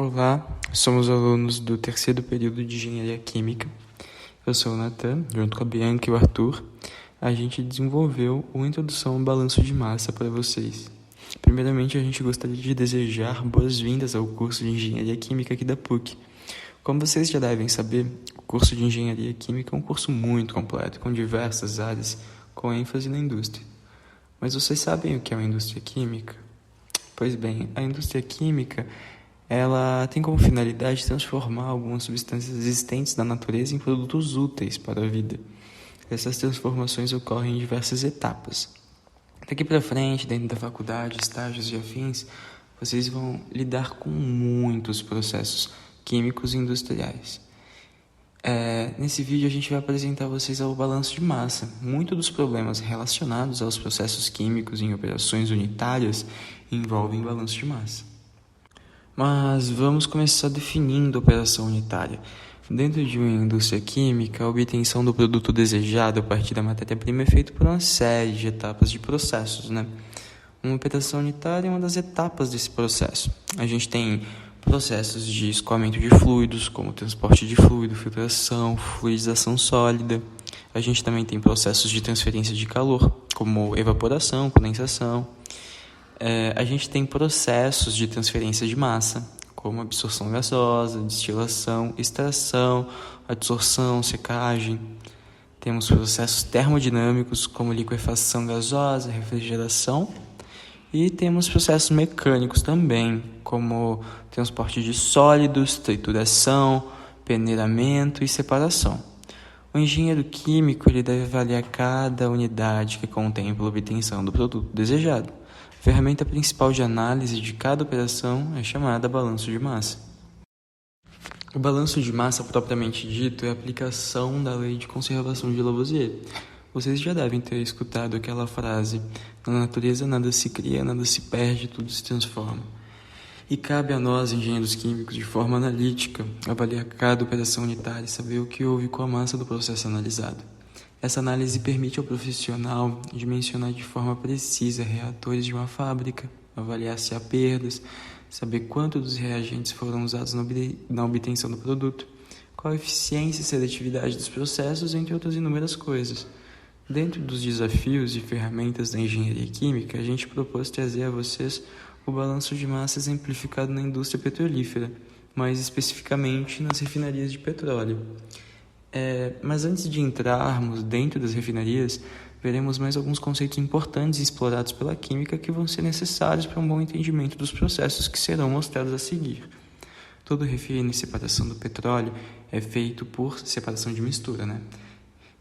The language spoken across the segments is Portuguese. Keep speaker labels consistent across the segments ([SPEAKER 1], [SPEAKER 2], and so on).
[SPEAKER 1] Olá, somos alunos do terceiro período de Engenharia Química. Eu sou o Nathan, junto com a Bianca e o Arthur. A gente desenvolveu uma introdução ao balanço de massa para vocês. Primeiramente, a gente gostaria de desejar boas-vindas ao curso de Engenharia Química aqui da PUC. Como vocês já devem saber, o curso de Engenharia Química é um curso muito completo, com diversas áreas, com ênfase na indústria. Mas vocês sabem o que é uma indústria química? Pois bem, a indústria química ela tem como finalidade transformar algumas substâncias existentes na natureza em produtos úteis para a vida. Essas transformações ocorrem em diversas etapas. Daqui para frente, dentro da faculdade, estágios e afins, vocês vão lidar com muitos processos químicos e industriais. Nesse vídeo a gente vai apresentar a vocês o balanço de massa. Muitos dos problemas relacionados aos processos químicos em operações unitárias envolvem balanço de massa. Mas vamos começar definindo a operação unitária. Dentro de uma indústria química, a obtenção do produto desejado a partir da matéria-prima é feita por uma série de etapas de processos, Uma operação unitária é uma das etapas desse processo. A gente tem processos de escoamento de fluidos, como transporte de fluido, filtração, fluidização sólida. A gente também tem processos de transferência de calor, como evaporação, condensação. A gente tem processos de transferência de massa, como absorção gasosa, destilação, extração, adsorção, secagem. Temos processos termodinâmicos, como liquefação gasosa, refrigeração. E temos processos mecânicos também, como transporte de sólidos, trituração, peneiramento e separação. O engenheiro químico ele deve avaliar cada unidade que contempla a obtenção do produto desejado. A ferramenta principal de análise de cada operação é chamada balanço de massa. O balanço de massa, propriamente dito, é a aplicação da lei de conservação de Lavoisier. Vocês já devem ter escutado aquela frase: na natureza nada se cria, nada se perde, tudo se transforma. E cabe a nós, engenheiros químicos, de forma analítica, avaliar cada operação unitária e saber o que houve com a massa do processo analisado. Essa análise permite ao profissional dimensionar de forma precisa reatores de uma fábrica, avaliar se há perdas, saber quanto dos reagentes foram usados na obtenção do produto, qual a eficiência e seletividade dos processos, entre outras inúmeras coisas. Dentro dos desafios e ferramentas da engenharia química, a gente propôs trazer a vocês o balanço de massa exemplificado na indústria petrolífera, mais especificamente nas refinarias de petróleo. Mas antes de entrarmos dentro das refinarias, veremos mais alguns conceitos importantes explorados pela química que vão ser necessários para um bom entendimento dos processos que serão mostrados a seguir. Todo refino e separação do petróleo é feito por separação de mistura,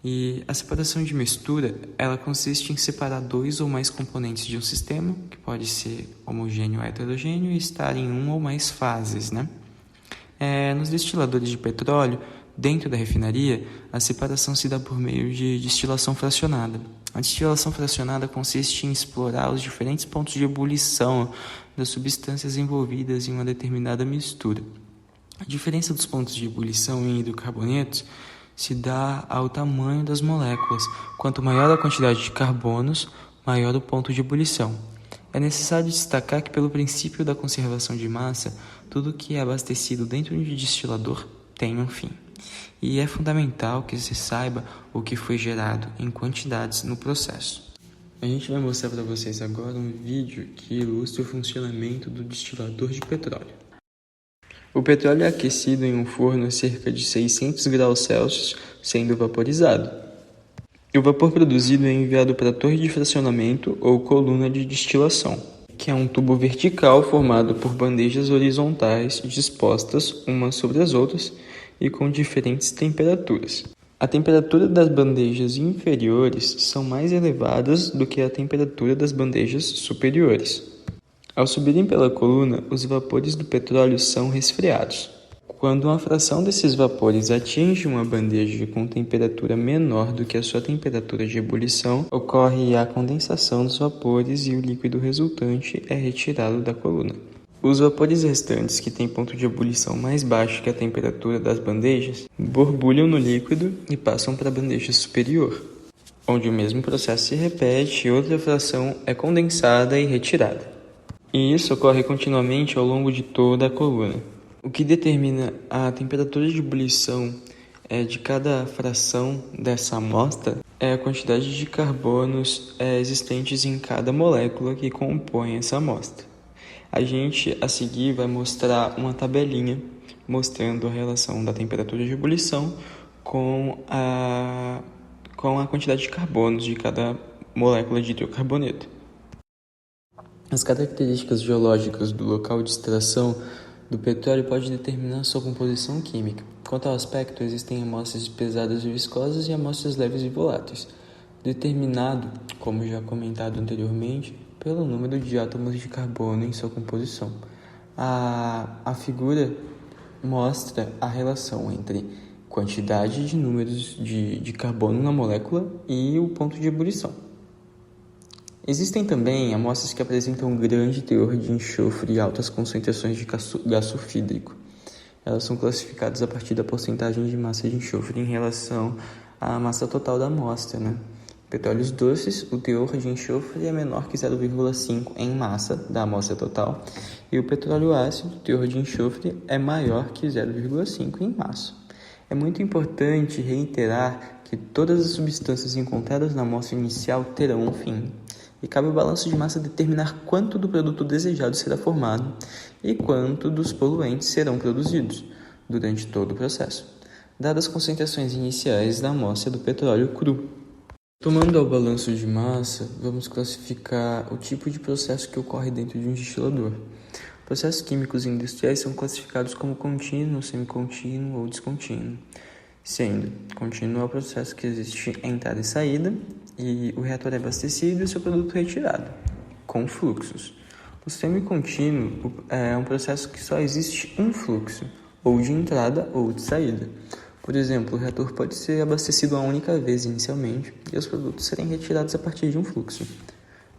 [SPEAKER 1] E a separação de mistura, ela consiste em separar dois ou mais componentes de um sistema, que pode ser homogêneo ou heterogêneo, e estar em uma ou mais fases, Nos destiladores de petróleo, dentro da refinaria, a separação se dá por meio de destilação fracionada. A destilação fracionada consiste em explorar os diferentes pontos de ebulição das substâncias envolvidas em uma determinada mistura. A diferença dos pontos de ebulição em hidrocarbonetos se dá ao tamanho das moléculas. Quanto maior a quantidade de carbonos, maior o ponto de ebulição. É necessário destacar que, pelo princípio da conservação de massa, tudo que é abastecido dentro de um destilador tem um fim. E é fundamental que se saiba o que foi gerado em quantidades no processo. A gente vai mostrar para vocês agora um vídeo que ilustra o funcionamento do destilador de petróleo. O petróleo é aquecido em um forno a cerca de 600 graus Celsius, sendo vaporizado. O vapor produzido é enviado para a torre de fracionamento ou coluna de destilação, que é um tubo vertical formado por bandejas horizontais dispostas umas sobre as outras e com diferentes temperaturas. A temperatura das bandejas inferiores são mais elevadas do que a temperatura das bandejas superiores. Ao subirem pela coluna, os vapores do petróleo são resfriados. Quando uma fração desses vapores atinge uma bandeja com temperatura menor do que a sua temperatura de ebulição, ocorre a condensação dos vapores e o líquido resultante é retirado da coluna. Os vapores restantes, que têm ponto de ebulição mais baixo que a temperatura das bandejas, borbulham no líquido e passam para a bandeja superior, onde o mesmo processo se repete e outra fração é condensada e retirada. E isso ocorre continuamente ao longo de toda a coluna. O que determina a temperatura de ebulição de cada fração dessa amostra é a quantidade de carbonos existentes em cada molécula que compõe essa amostra. A gente, a seguir, vai mostrar uma tabelinha mostrando a relação da temperatura de ebulição com a quantidade de carbonos de cada molécula de hidrocarboneto. As características geológicas do local de extração do petróleo podem determinar sua composição química. Quanto ao aspecto, existem amostras pesadas e viscosas e amostras leves e voláteis, determinado, como já comentado anteriormente, pelo número de átomos de carbono em sua composição. A figura mostra a relação entre quantidade de números de carbono na molécula e o ponto de ebulição. Existem também amostras que apresentam um grande teor de enxofre e altas concentrações de gás sulfídrico. Elas são classificadas a partir da porcentagem de massa de enxofre em relação à massa total da amostra, Petróleos doces, o teor de enxofre é menor que 0,5 em massa da amostra total, e o petróleo ácido, o teor de enxofre é maior que 0,5 em massa. É muito importante reiterar que todas as substâncias encontradas na amostra inicial terão um fim, e cabe ao balanço de massa determinar quanto do produto desejado será formado e quanto dos poluentes serão produzidos durante todo o processo, dadas as concentrações iniciais da amostra do petróleo cru. Tomando ao balanço de massa, vamos classificar o tipo de processo que ocorre dentro de um destilador. Processos químicos industriais são classificados como contínuo, semicontínuo ou descontínuo, sendo contínuo é o processo que existe entrada e saída, e o reator é abastecido e o seu produto retirado, com fluxos. O semicontínuo é um processo que só existe um fluxo, ou de entrada ou de saída. Por exemplo, o reator pode ser abastecido uma única vez inicialmente e os produtos serem retirados a partir de um fluxo.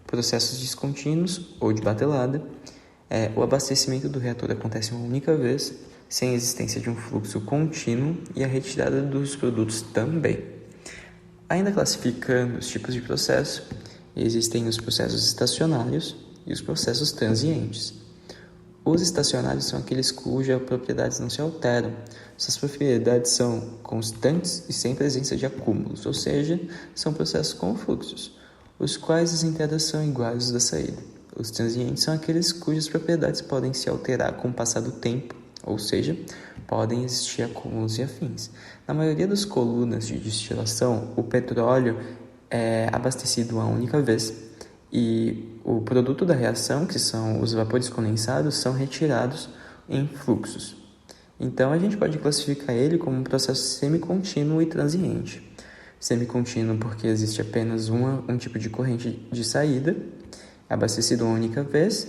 [SPEAKER 1] Processos descontínuos ou de batelada, o abastecimento do reator acontece uma única vez, sem existência de um fluxo contínuo e a retirada dos produtos também. Ainda classificando os tipos de processo, existem os processos estacionários e os processos transientes. Os estacionários são aqueles cujas propriedades não se alteram. Suas propriedades são constantes e sem presença de acúmulos, ou seja, são processos com fluxos, os quais as entradas são iguais às da saída. Os transientes são aqueles cujas propriedades podem se alterar com o passar do tempo, ou seja, podem existir acúmulos e afins. Na maioria das colunas de destilação, o petróleo é abastecido uma única vez, e o produto da reação, que são os vapores condensados, são retirados em fluxos. Então, a gente pode classificar ele como um processo semicontínuo e transiente. Semicontínuo porque existe apenas um tipo de corrente de saída, abastecido uma única vez,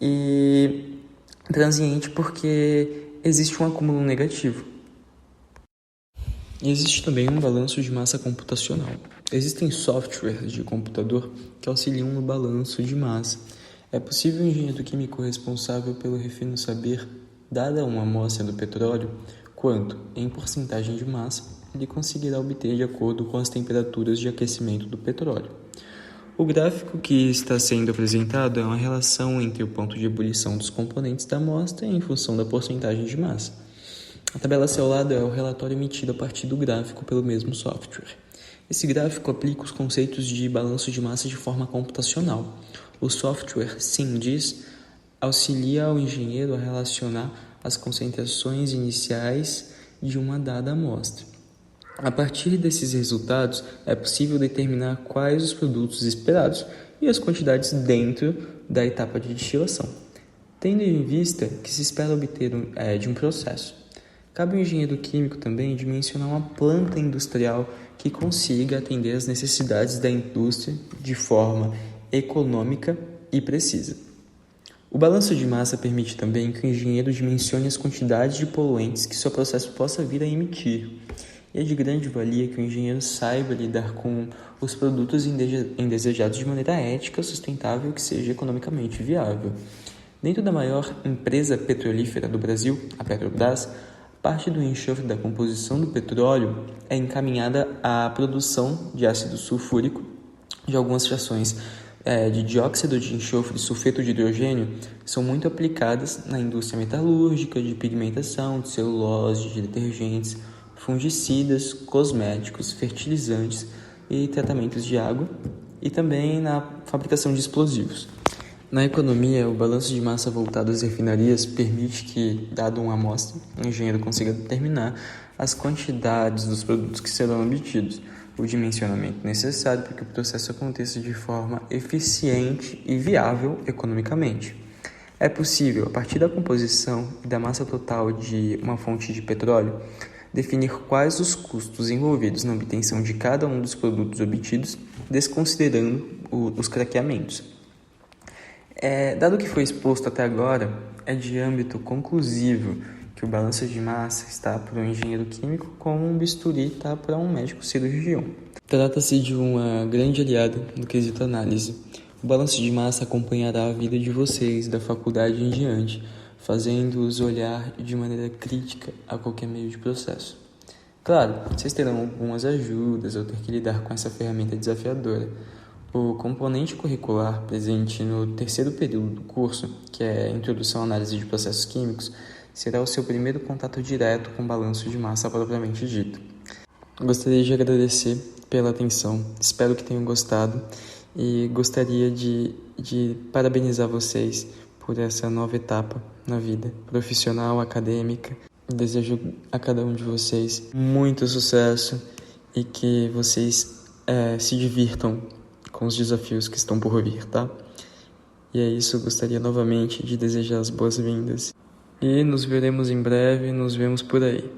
[SPEAKER 1] e transiente porque existe um acúmulo negativo. E existe também um balanço de massa computacional. Existem softwares de computador que auxiliam no balanço de massa. É possível o engenheiro químico responsável pelo refino saber, dada uma amostra do petróleo, quanto, em porcentagem de massa, ele conseguirá obter de acordo com as temperaturas de aquecimento do petróleo. O gráfico que está sendo apresentado é uma relação entre o ponto de ebulição dos componentes da amostra em função da porcentagem de massa. A tabela a seu lado é o relatório emitido a partir do gráfico pelo mesmo software. Esse gráfico aplica os conceitos de balanço de massa de forma computacional. O software SIMDIS auxilia ao engenheiro a relacionar as concentrações iniciais de uma dada amostra. A partir desses resultados, é possível determinar quais os produtos esperados e as quantidades dentro da etapa de destilação, tendo em vista que se espera obter de um processo. Cabe ao engenheiro químico também dimensionar uma planta industrial que consiga atender às necessidades da indústria de forma econômica e precisa. O balanço de massa permite também que o engenheiro dimensione as quantidades de poluentes que seu processo possa vir a emitir. E é de grande valia que o engenheiro saiba lidar com os produtos indesejados de maneira ética, sustentável e que seja economicamente viável. Dentro da maior empresa petrolífera do Brasil, a Petrobras, parte do enxofre da composição do petróleo é encaminhada à produção de ácido sulfúrico de algumas frações de dióxido de enxofre e sulfeto de hidrogênio são muito aplicadas na indústria metalúrgica, de pigmentação, de celulose, de detergentes, fungicidas, cosméticos, fertilizantes e tratamentos de água, e também na fabricação de explosivos. Na economia, o balanço de massa voltado às refinarias permite que, dado uma amostra, o engenheiro consiga determinar as quantidades dos produtos que serão obtidos, o dimensionamento necessário para que o processo aconteça de forma eficiente e viável economicamente. É possível, a partir da composição e da massa total de uma fonte de petróleo, definir quais os custos envolvidos na obtenção de cada um dos produtos obtidos, desconsiderando os craqueamentos. Dado o que foi exposto até agora, é de âmbito conclusivo que o balanço de massa está para um engenheiro químico como um bisturi está para um médico cirurgião. Trata-se de uma grande aliada no quesito análise. O balanço de massa acompanhará a vida de vocês da faculdade em diante, fazendo-os olhar de maneira crítica a qualquer meio de processo. Claro, vocês terão algumas ajudas ao ter que lidar com essa ferramenta desafiadora. O componente curricular presente no terceiro período do curso, que é a Introdução à Análise de Processos Químicos, será o seu primeiro contato direto com o balanço de massa propriamente dito. Gostaria de agradecer pela atenção, espero que tenham gostado e gostaria de parabenizar vocês por essa nova etapa na vida profissional, acadêmica. Desejo a cada um de vocês muito sucesso e que vocês se divirtam com os desafios que estão por vir, tá? E é isso, gostaria novamente de desejar as boas-vindas. E nos veremos em breve, nos vemos por aí.